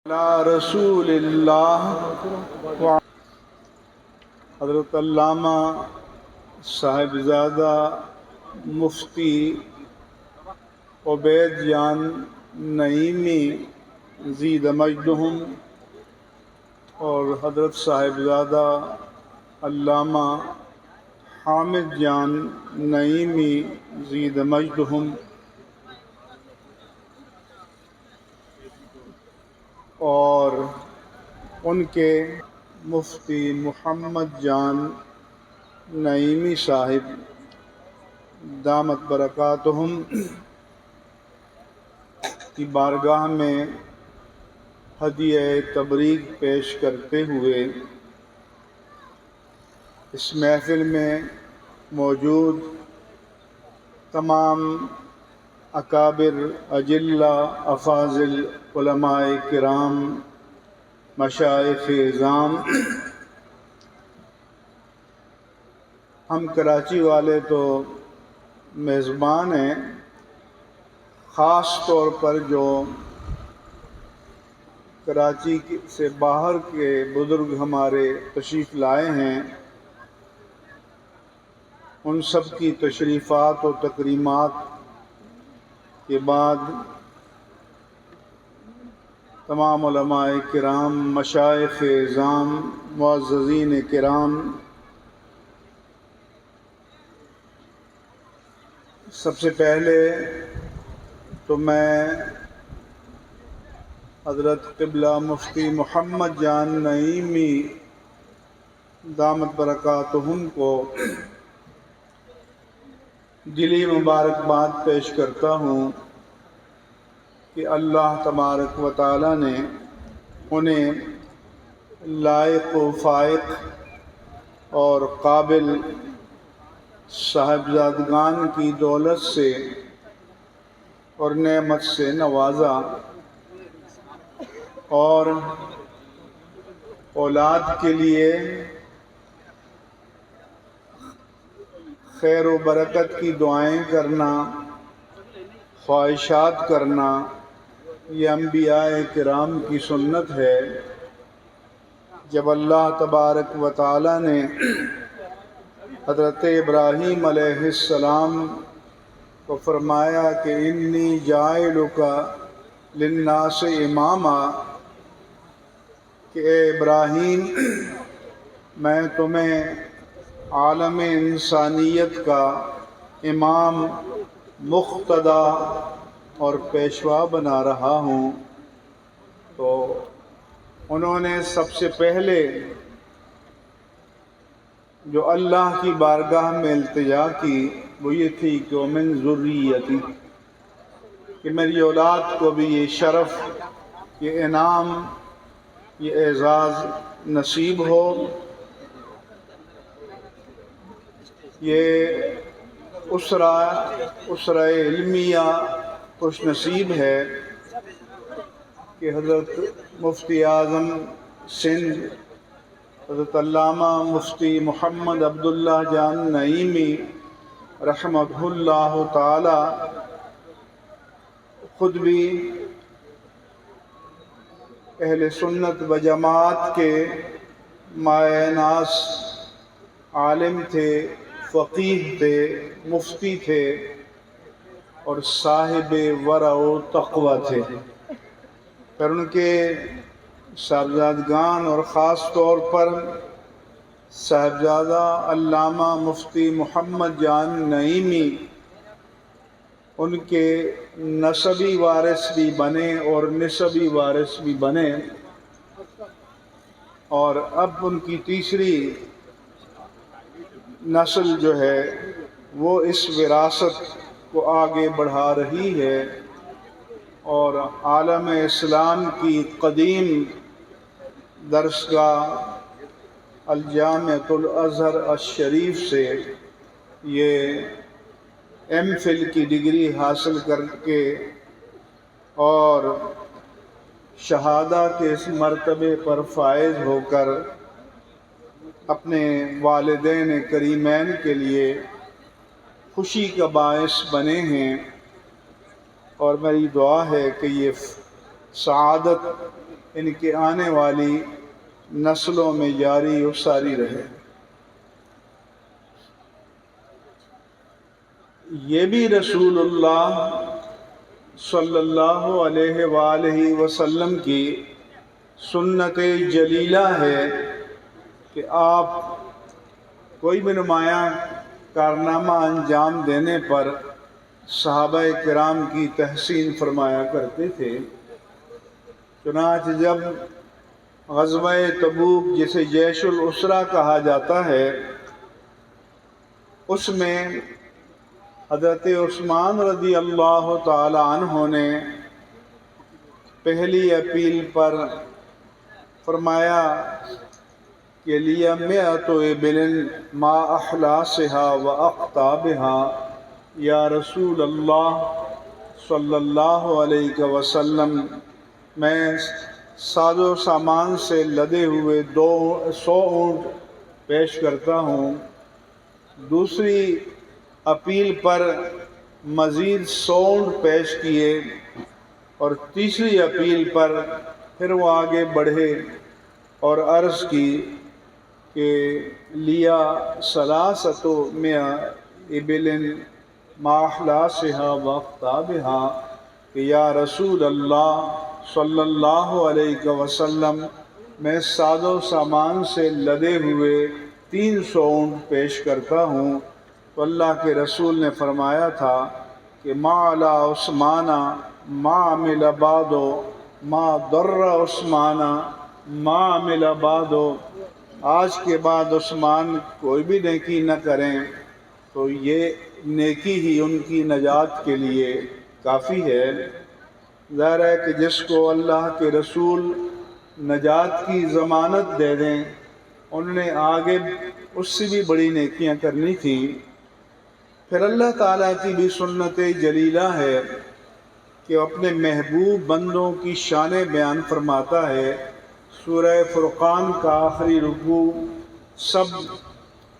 رسول اللہ حضرت علامہ صاحبزادہ مفتی عبید جان نعیمی زید مجدہم اور حضرت صاحبزادہ علامہ حامد جان نعیمی زید مجدہم اور ان کے مفتی محمد جان نعیمی صاحب دامت برکاتہم کی بارگاہ میں ہدیہ تبریک پیش کرتے ہوئے اس محفل میں موجود تمام اکابر اجلہ افاضل علماء کرام مشائخ اعظام، ہم کراچی والے تو میزبان ہیں، خاص طور پر جو کراچی سے باہر کے بزرگ ہمارے تشریف لائے ہیں، ان سب کی تشریفات و تکریمات کے بعد تمام علماء کرام، مشائخ اعظام، معززین کرام، سب سے پہلے تو میں حضرت قبلہ مفتی محمد جان نعیمی دامت برکاتہم کو دلی مبارکباد پیش کرتا ہوں کہ اللہ تبارک و تعالی نے انہیں لائق و فائق اور قابل صاحبزادگان کی دولت سے اور نعمت سے نوازا اور اولاد کے لیے خیر و برکت کی دعائیں کرنا، خواہشات کرنا، یہ انبیاء کرام کی سنت ہے۔ جب اللہ تبارک و تعالی نے حضرت ابراہیم علیہ السلام کو فرمایا کہ انی جاعلک للناس اماما، کہ اے ابراہیم میں تمہیں عالم انسانیت کا امام، مقتدا اور پیشوا بنا رہا ہوں، تو انہوں نے سب سے پہلے جو اللہ کی بارگاہ میں التجا کی وہ یہ تھی کہ ومن ذریتی، کہ میری اولاد کو بھی یہ شرف، یہ انعام، یہ اعزاز نصیب ہو، یہ اسرہ علمیہ خوش نصیب ہے کہ حضرت مفتی اعظم سندھ حضرت علامہ مفتی محمد عبداللہ جان نعیمی رحمہ اللہ تعالی خود بھی اہل سنت و جماعت کے مایہ ناز عالم تھے، فقیہ تھے، مفتی تھے اور صاحب ورع و تقوی تھے، پر ان کے صاحبزادگان اور خاص طور پر صاحبزادہ علامہ مفتی محمد جان نعیمی ان کے نسبی وارث بھی بنے اور نسبی وارث بھی بنے، اور اب ان کی تیسری نسل جو ہے وہ اس وراثت کو آگے بڑھا رہی ہے اور عالم اسلام کی قدیم درسگاہ الجامعۃ الازہر الشریف سے یہ ایم فل کی ڈگری حاصل کر کے اور شہادہ کے اس مرتبے پر فائز ہو کر اپنے والدین کریمین کے لیے خوشی کا باعث بنے ہیں، اور میری دعا ہے کہ یہ سعادت ان کے آنے والی نسلوں میں جاری و ساری رہے۔ یہ بھی رسول اللہ صلی اللہ علیہ وآلہ وسلم کی سنت جلیلہ ہے کہ آپ کوئی بھی نمایاں کارنامہ انجام دینے پر صحابہ کرام کی تحسین فرمایا کرتے تھے۔ چنانچہ جب غزوہ تبوک جسے جیش العسرہ کہا جاتا ہے، اس میں حضرت عثمان رضی اللہ تعالی عنہ نے پہلی اپیل پر فرمایا کہ لیمئۃ ابل ما احلاسها واقطابها، یا رسول اللہ صلی اللہ علیہ وسلم، میں ساز و سامان سے لدے ہوئے 100 اونٹ پیش کرتا ہوں۔ دوسری اپیل پر مزید 100 اونٹ پیش کیے، اور تیسری اپیل پر پھر وہ آگے بڑھے اور عرض کی کہ لیا ثلاثۃ مئہ ابل ما احلاسها واقطابها، کہ یا رسول اللہ صلی اللہ علیہ وسلم، میں ساز و سامان سے لدے ہوئے 300 اونٹ پیش کرتا ہوں۔ تو اللہ کے رسول نے فرمایا تھا کہ ما علی عثمان ما عمل بعد، ما ضر عثمان ما عمل بعد، آج کے بعد عثمان کوئی بھی نیکی نہ کریں تو یہ نیکی ہی ان کی نجات کے لیے کافی ہے۔ ظاہر ہے کہ جس کو اللہ کے رسول نجات کی ضمانت دے دیں، انہوں نے آگے اس سے بھی بڑی نیکیاں کرنی تھیں۔ پھر اللہ تعالیٰ کی بھی سنت جلیلہ ہے کہ اپنے محبوب بندوں کی شان بیان فرماتا ہے۔ سورہ فرقان کا آخری رکوع سب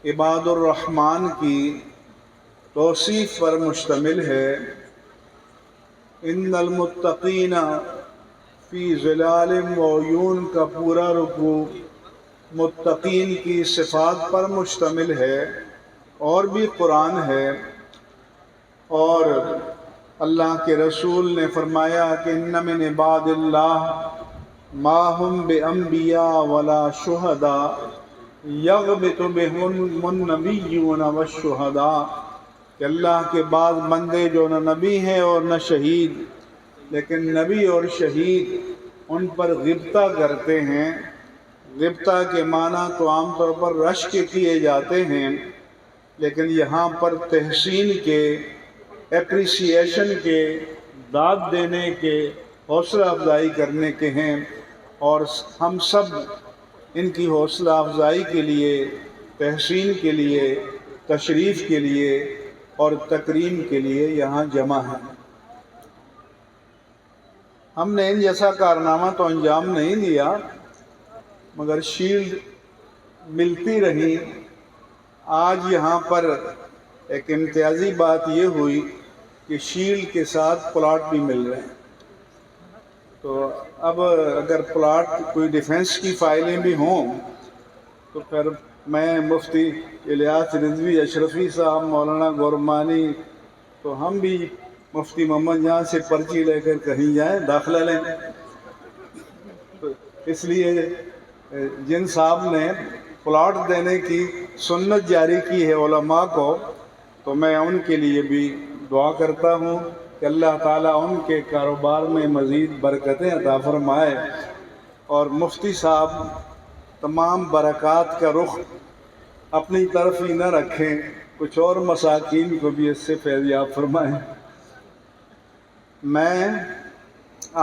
عباد الرحمن کی توصیف پر مشتمل ہے۔ ان المتقین فی ظلال وعیون کا پورا رکوع متقین کی صفات پر مشتمل ہے، اور بھی قرآن ہے۔ اور اللہ کے رسول نے فرمایا کہ ان من عباد اللہ ما ہم بانبیاء ولا شہداء یغبط بهم النبیون والشہداء، کہ اللہ کے بعض بندے جو نہ نبی ہیں اور نہ شہید، لیکن نبی اور شہید ان پر غبطہ کرتے ہیں۔ غبطہ کے معنی تو عام طور پر رشک کے کیے جاتے ہیں، لیکن یہاں پر تحسین کے، اپریسیشن کے، داد دینے کے، حوصلہ افزائی کرنے کے ہیں، اور ہم سب ان کی حوصلہ افزائی کے لیے، تحسین کے لیے، تشریف کے لیے اور تکریم کے لیے یہاں جمع ہیں۔ ہم نے ان جیسا کارنامہ تو انجام نہیں دیا، مگر شیلڈ ملتی رہی۔ آج یہاں پر ایک امتیازی بات یہ ہوئی کہ شیلڈ کے ساتھ پلاٹ بھی مل رہے ہیں۔ تو اب اگر پلاٹ کوئی ڈیفنس کی فائلیں بھی ہوں تو پھر میں مفتی الیاس رضوی اشرفی صاحب، مولانا گورمانی، تو ہم بھی مفتی محمد جہاں سے پرچی لے کر کہیں جائیں، داخلہ لیں۔ تو اس لیے جن صاحب نے پلاٹ دینے کی سنت جاری کی ہے علماء کو، تو میں ان کے لیے بھی دعا کرتا ہوں کہ اللہ تعالیٰ ان کے کاروبار میں مزید برکتیں عطا فرمائے، اور مفتی صاحب تمام برکات کا رخ اپنی طرف ہی نہ رکھیں، کچھ اور مساکین کو بھی اس سے فیضیاب فرمائیں۔ میں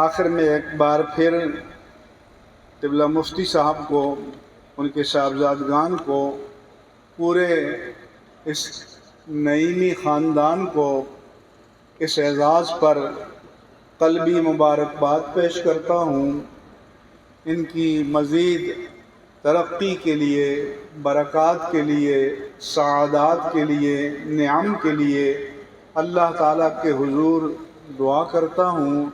آخر میں ایک بار پھر قبلہ مفتی صاحب کو، ان کے صاحبزادگان کو، پورے اس نعیمی خاندان کو اس اعزاز پر قلبی مبارکباد پیش کرتا ہوں۔ ان کی مزید ترقی کے لیے، برکات کے لیے، سعادات کے لیے، نعم کے لیے اللہ تعالیٰ کے حضور دعا کرتا ہوں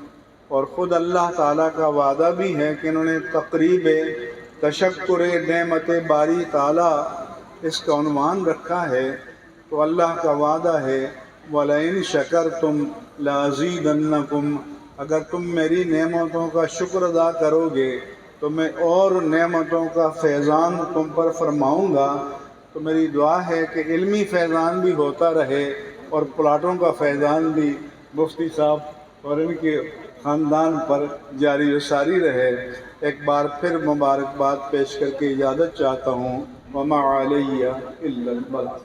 اور خود اللہ تعالیٰ کا وعدہ بھی ہے کہ انہوں نے تقریب تشکر نعمت باری تعالیٰ اس کا عنوان رکھا ہے، تو اللہ کا وعدہ ہے وَلَئِن شَكَرْتُمْ لَأَزِيدَنَّكُمْ، اگر تم میری نعمتوں کا شکر ادا کرو گے تو میں اور نعمتوں کا فیضان تم پر فرماؤں گا۔ تو میری دعا ہے کہ علمی فیضان بھی ہوتا رہے اور پلاٹوں کا فیضان بھی مفتی صاحب اور ان کے خاندان پر جاری و ساری رہے۔ ایک بار پھر مبارکباد پیش کر کے اجازت چاہتا ہوں، وَمَا عَلَيَّ إِلَّا الْبَلَاغُ۔